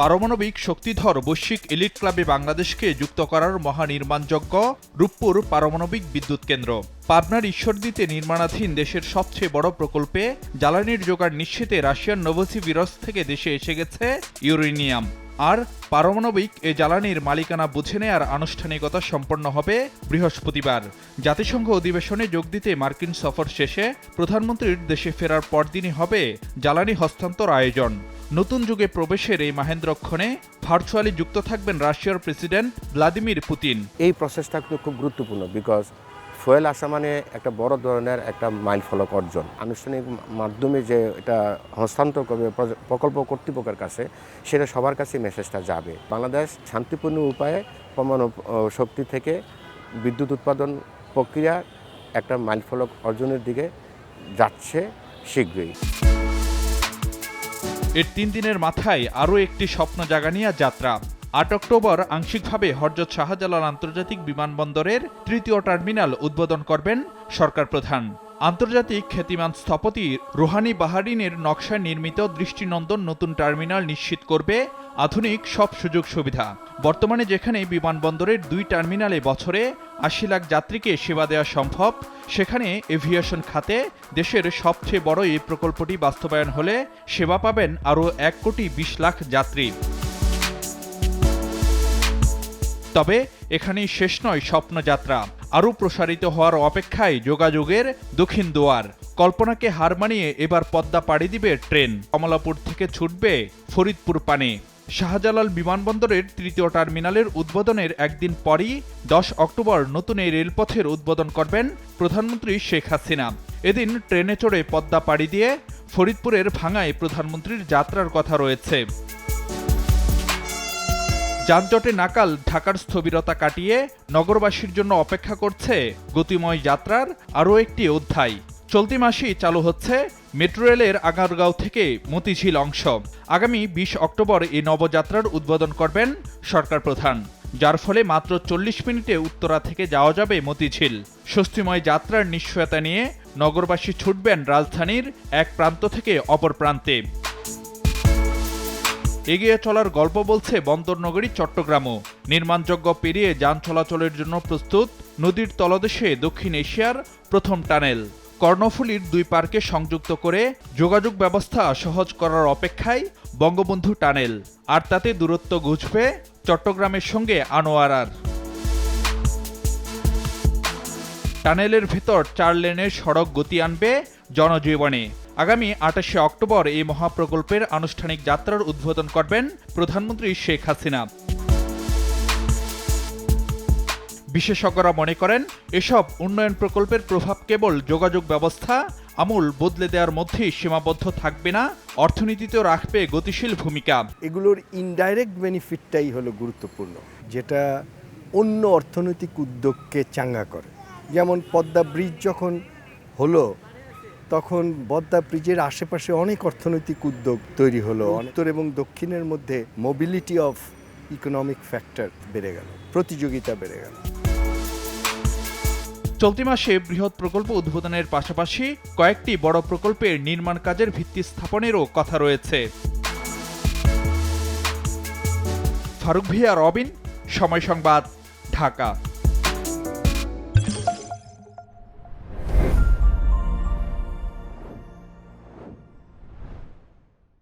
পারমাণবিক শক্তিধর বৈশ্বিক এলিট ক্লাবে বাংলাদেশকে যুক্ত করার মহানির্মাণযজ্ঞ রূপপুর পারমাণবিক বিদ্যুৎ কেন্দ্র। পাবনার ঈশ্বরদীতে নির্মাণাধীন দেশের সবচেয়ে বড় প্রকল্পে জ্বালানির জোগাড় নিশ্চিতে রাশিয়ার নোভোসিভিরস্ক থেকে দেশে এসে গেছে ইউরেনিয়াম। আর পারমাণবিক এ জ্বালানির মালিকানা বুঝে নেয়ার আনুষ্ঠানিকতা সম্পন্ন হবে বৃহস্পতিবার। জাতিসংঘ অধিবেশনে যোগ দিতে মার্কিন সফর শেষে প্রধানমন্ত্রীর দেশে ফেরার পরদিনই হবে জ্বালানি হস্তান্তর আয়োজন। নতুন যুগে প্রবেশের এই মাহেন্দ্রক্ষণে ভার্চুয়ালি যুক্ত থাকবেন রাশিয়ার প্রেসিডেন্ট ভ্লাদিমির পুতিন। এই প্রসেসটা খুব গুরুত্বপূর্ণ, বিকজ ফুয়েল আসা মানে একটা বড় ধরনের একটা মাইল ফলক অর্জন। আনুষ্ঠানিক মাধ্যমে যে এটা হস্তান্তর করবে প্রকল্প কর্তৃপক্ষের কাছে, সেটা সবার কাছে মেসেজটা যাবে। বাংলাদেশ শান্তিপূর্ণ উপায়ে পরমাণু শক্তি থেকে বিদ্যুৎ উৎপাদন প্রক্রিয়া একটা মাইল ফলক অর্জনের দিকে যাচ্ছে শীঘ্রই। এর 3 দিনের মাথায় আরও একটি স্বপ্ন জাগানিয়া যাত্রা। 8 অক্টোবর আংশিকভাবে হযরত শাহজালাল আন্তর্জাতিক বিমানবন্দরের 3য় টার্মিনাল উদ্বোধন করবেন সরকার প্রধান। আন্তর্জাতিক খ্যাতিমান স্থপতি রুহানি বাহারিনের নকশায় নির্মিত দৃষ্টিনন্দন নতুন টার্মিনাল নিশ্চিত করবে আধুনিক সব সুযোগ সুবিধা। বর্তমানে যেখানে বিমানবন্দরের 2 টার্মিনালে বছরে 80 লাখ যাত্রীকে সেবা দেওয়া সম্ভব, সেখানে এভিয়েশন খাতে দেশের সবচেয়ে বড় এই প্রকল্পটি বাস্তবায়ন হলে সেবা পাবেন আরও 1,20,00,000 যাত্রী। তবে এখানেই শেষ নয় স্বপ্নযাত্রা। আরও প্রসারিত হওয়ার অপেক্ষায় যোগাযোগের দক্ষিণ দুয়ার। কল্পনাকে হার মানিয়ে এবার পদ্মা পাড়ি দিবে ট্রেন। কমলাপুর থেকে ছুটবে ফরিদপুর পানে। শাহজালাল বিমানবন্দরের 3য় টার্মিনালের উদ্বোধনের একদিন পরই 10 অক্টোবর নতুন এই রেলপথের উদ্বোধন করবেন প্রধানমন্ত্রী শেখ হাসিনা। এদিন ট্রেনে চড়ে পদ্মা পাড়ি দিয়ে ফরিদপুরের ভাঙায় প্রধানমন্ত্রীর যাত্রার কথা রয়েছে। যানজটে নাকাল ঢাকার স্থবিরতা কাটিয়ে নগরবাসীর জন্য অপেক্ষা করছে গতিময় যাত্রার আরও একটি অধ্যায়। চলতি মাসেই চালু হচ্ছে মেট্রো রেলের আগারগাঁও থেকে মতিঝিল অংশ। আগামী 20 অক্টোবর এই নবযাত্রার উদ্বোধন করবেন সরকার প্রধান, যার ফলে মাত্র 40 মিনিটে উত্তরা থেকে যাওয়া যাবে মতিঝিল। স্বস্তিময় যাত্রার নিশ্চয়তা নিয়ে নগরবাসী ছুটবেন রাজধানীর এক প্রান্ত থেকে অপর প্রান্তে। এগিয়ে চলার গল্প বলছে বন্দরনগরী চট্টগ্রামও। নির্মাণযোগ্য পেরিয়ে যান চলাচলের জন্য প্রস্তুত নদীর তলদেশে দক্ষিণ এশিয়ার প্রথম টানেল। কর্ণফুলীর 2 পার্কে সংযুক্ত করে যোগাযোগ ব্যবস্থা সহজ করার অপেক্ষায় বঙ্গবন্ধু টানেল। আর তাতে দূরত্ব ঘুচবে চট্টগ্রামের সঙ্গে আনোয়ারার। টানেলের ভেতর 4 লেনের সড়ক গতি আনবে জনজীবনে। আগামী 28 অক্টোবর এই মহাপ্রকল্পের আনুষ্ঠানিক যাত্রার উদ্বোধন করবেন প্রধানমন্ত্রী শেখ হাসিনা। বিশেষজ্ঞরা মনে করেন, এসব উন্নয়ন প্রকল্পের প্রভাব কেবল যোগাযোগ ব্যবস্থা আমূল বদলে দেওয়ার মধ্যেই সীমাবদ্ধ থাকবে না, অর্থনীতিতেও রাখবে গতিশীল ভূমিকা। এগুলোর ইনডাইরেক্ট বেনিফিটটাই হলো গুরুত্বপূর্ণ, যেটা অন্য অর্থনৈতিক উদ্যোগকে চাঙ্গা করে। যেমন পদ্মা ব্রিজ যখন হলো, তখন পদ্মা ব্রিজের আশেপাশে অনেক অর্থনৈতিক উদ্যোগ তৈরি হলো। উত্তর এবং দক্ষিণের মধ্যে মোবিলিটি অফ ইকোনমিক ফ্যাক্টর বেড়ে গেল, প্রতিযোগিতা বেড়ে গেল। চলতি মাসে বৃহৎ প্রকল্প উদ্বোধনের পাশাপাশি কয়েকটি বড় প্রকল্পের নির্মাণ কাজের ভিত্তি স্থাপনেরও কথা রয়েছে। ফারুক ভিয়া, রবিন, সময় সংবাদ, ঢাকা।